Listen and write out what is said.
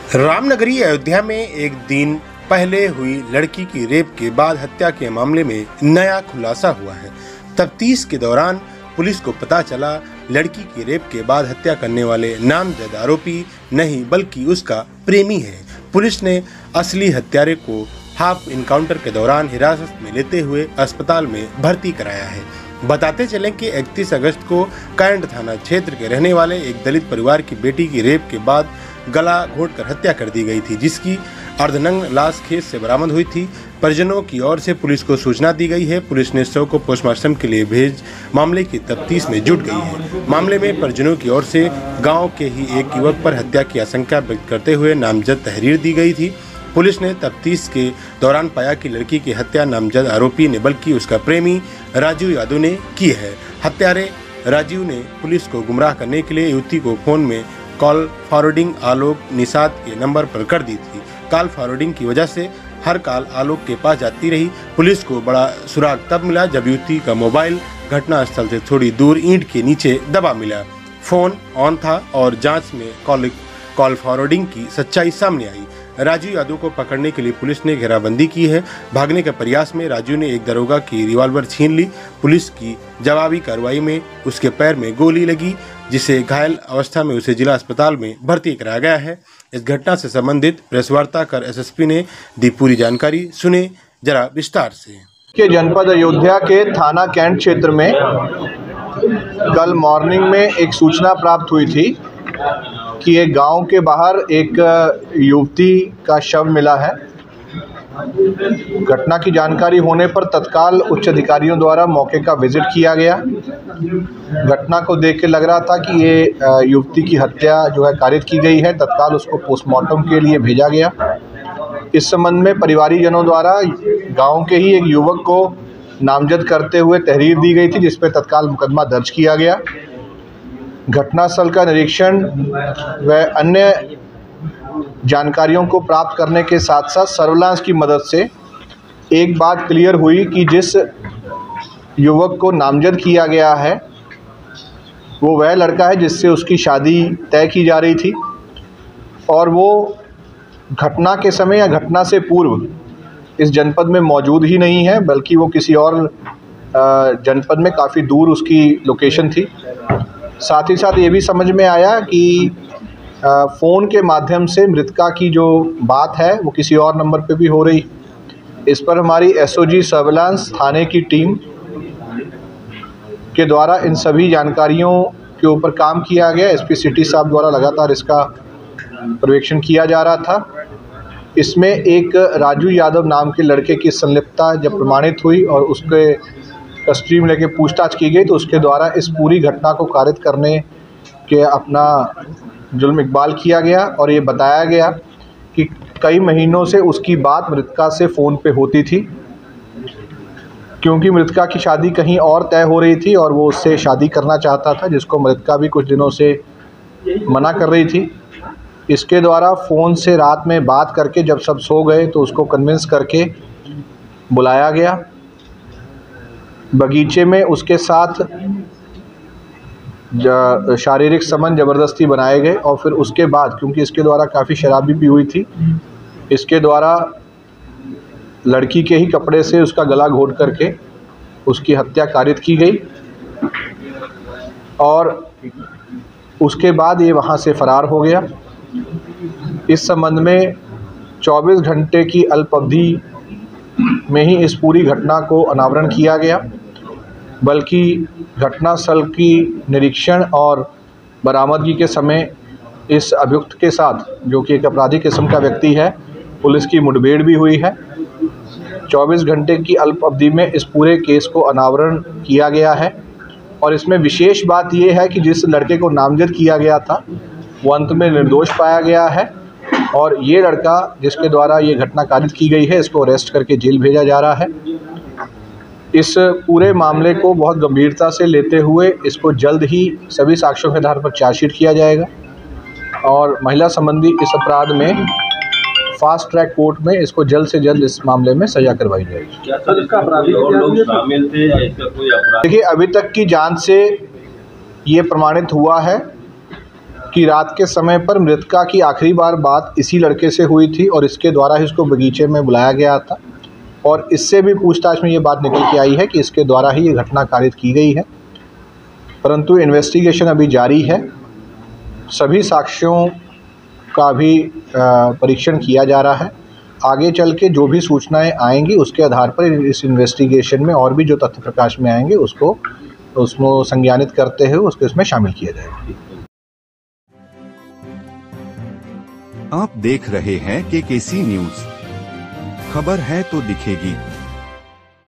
रामनगरी अयोध्या में एक दिन पहले हुई लड़की की रेप के बाद हत्या के मामले में नया खुलासा हुआ है। तफ्तीश के दौरान पुलिस को पता चला लड़की की रेप के बाद हत्या करने वाले नामजद आरोपी नहीं बल्कि उसका प्रेमी है। पुलिस ने असली हत्यारे को हाफ इनकाउंटर के दौरान हिरासत में लेते हुए अस्पताल में भर्ती कराया है। बताते चलें कि 31 अगस्त को कैंट थाना क्षेत्र के रहने वाले एक दलित परिवार की बेटी की रेप के बाद गला घोंटकर हत्या कर दी गई थी, जिसकी अर्धनग्न लाश खेत से बरामद हुई थी। परिजनों की ओर से पुलिस को सूचना दी गई है। पुलिस ने शव को पोस्टमार्टम के लिए भेज मामले की तफ्तीश में जुट गई है। मामले में परिजनों की ओर से गांव के ही एक युवक पर हत्या की आशंका व्यक्त करते हुए नामजद तहरीर दी गई थी। पुलिस ने तफ्तीश के दौरान पाया कि लड़की की हत्या नामजद आरोपी ने बल्कि उसका प्रेमी राजू यादव ने की है। हत्यारे राजू ने पुलिस को गुमराह करने के लिए युवती को फोन में कॉल फॉरवर्डिंग आलोक निषाद के नंबर पर कर दी थी। कॉल फॉरवर्डिंग की वजह से हर कॉल आलोक के पास जाती रही। पुलिस को बड़ा सुराग तब मिला जब युवती का मोबाइल घटनास्थल से थोड़ी दूर ईंट के नीचे दबा मिला। फोन ऑन था और जांच में कॉल फॉरवर्डिंग की सच्चाई सामने आई। राजू यादव को पकड़ने के लिए पुलिस ने घेराबंदी की है। भागने के प्रयास में राजू ने एक दरोगा की रिवॉल्वर छीन ली। पुलिस की जवाबी कार्रवाई में उसके पैर में गोली लगी, जिसे घायल अवस्था में उसे जिला अस्पताल में भर्ती कराया गया है। इस घटना से संबंधित प्रेस वार्ता कर एसएसपी ने दी पूरी जानकारी। सुने जरा विस्तार से। के जनपद अयोध्या के थाना कैंट क्षेत्र में कल मॉर्निंग में एक सूचना प्राप्त हुई थी कि एक गांव के बाहर एक युवती का शव मिला है। घटना की जानकारी होने पर तत्काल उच्च अधिकारियों द्वारा मौके का विजिट किया गया। घटना को देख के लग रहा था कि ये युवती की हत्या जो है कारित की गई है। तत्काल उसको पोस्टमार्टम के लिए भेजा गया। इस संबंध में परिवारीजनों द्वारा गांव के ही एक युवक को नामजद करते हुए तहरीर दी गई थी, जिस पर तत्काल मुकदमा दर्ज किया गया। घटनास्थल का निरीक्षण व अन्य जानकारियों को प्राप्त करने के साथ साथ सर्विलांस की मदद से एक बात क्लियर हुई कि जिस युवक को नामजद किया गया है वो वह लड़का है जिससे उसकी शादी तय की जा रही थी, और वो घटना के समय या घटना से पूर्व इस जनपद में मौजूद ही नहीं है, बल्कि वो किसी और जनपद में काफ़ी दूर उसकी लोकेशन थी। साथ ही साथ ये भी समझ में आया कि फ़ोन के माध्यम से मृतका की जो बात है वो किसी और नंबर पे भी हो रही। इस पर हमारी एसओजी सर्विलांस थाने की टीम के द्वारा इन सभी जानकारियों के ऊपर काम किया गया। एसपी सिटी साहब द्वारा लगातार इसका पर्यवेक्षण किया जा रहा था। इसमें एक राजू यादव नाम के लड़के की संलिप्तता जब प्रमाणित हुई और उसके कस्टडी में लेके पूछताछ की गई तो उसके द्वारा इस पूरी घटना को कारित करने के अपना जुल्म इकबाल किया गया, और ये बताया गया कि कई महीनों से उसकी बात मृतका से फ़ोन पे होती थी, क्योंकि मृतका की शादी कहीं और तय हो रही थी और वो उससे शादी करना चाहता था, जिसको मृतका भी कुछ दिनों से मना कर रही थी। इसके द्वारा फ़ोन से रात में बात करके जब सब सो गए तो उसको कन्विंस करके बुलाया गया। बगीचे में उसके साथ शारीरिक संबंध ज़बरदस्ती बनाए गए, और फिर उसके बाद क्योंकि इसके द्वारा काफ़ी शराबी भी हुई थी, इसके द्वारा लड़की के ही कपड़े से उसका गला घोंट करके उसकी हत्या कारित की गई, और उसके बाद ये वहाँ से फरार हो गया। इस संबंध में 24 घंटे की अल्प अवधि में ही इस पूरी घटना को अनावरण किया गया, बल्कि घटनास्थल की निरीक्षण और बरामदगी के समय इस अभियुक्त के साथ, जो कि एक अपराधी किस्म का व्यक्ति है, पुलिस की मुठभेड़ भी हुई है। 24 घंटे की अल्प अवधि में इस पूरे केस को अनावरण किया गया है, और इसमें विशेष बात यह है कि जिस लड़के को नामजद किया गया था वो अंत में निर्दोष पाया गया है, और ये लड़का जिसके द्वारा ये घटना कारित की गई है इसको अरेस्ट करके जेल भेजा जा रहा है। इस पूरे मामले को बहुत गंभीरता से लेते हुए इसको जल्द ही सभी साक्ष्यों के आधार पर चार्जशीट किया जाएगा, और महिला संबंधी इस अपराध में फास्ट ट्रैक कोर्ट में इसको जल्द से जल्द इस मामले में सजा करवाई जाएगी। क्या सर इसका अपराधी लोग शामिल थे या इसका कोई अपराध? देखिए, अभी तक की जांच से ये प्रमाणित हुआ है कि रात के समय पर मृतका की आखिरी बार बात इसी लड़के से हुई थी और इसके द्वारा ही उसको बगीचे में बुलाया गया था और इससे भी पूछताछ में ये बात निकल के आई है कि इसके द्वारा ही ये घटना कारित की गई है। परंतु इन्वेस्टिगेशन अभी जारी है, सभी साक्ष्यों का भी परीक्षण किया जा रहा है। आगे चल के जो भी सूचनाएं आएंगी उसके आधार पर इस इन्वेस्टिगेशन में और भी जो तथ्य प्रकाश में आएंगे उसको संज्ञानित करते हुए उसको इसमें शामिल किया जाएगा। आप देख रहे हैं केकेसी न्यूज़, खबर है तो दिखेगी।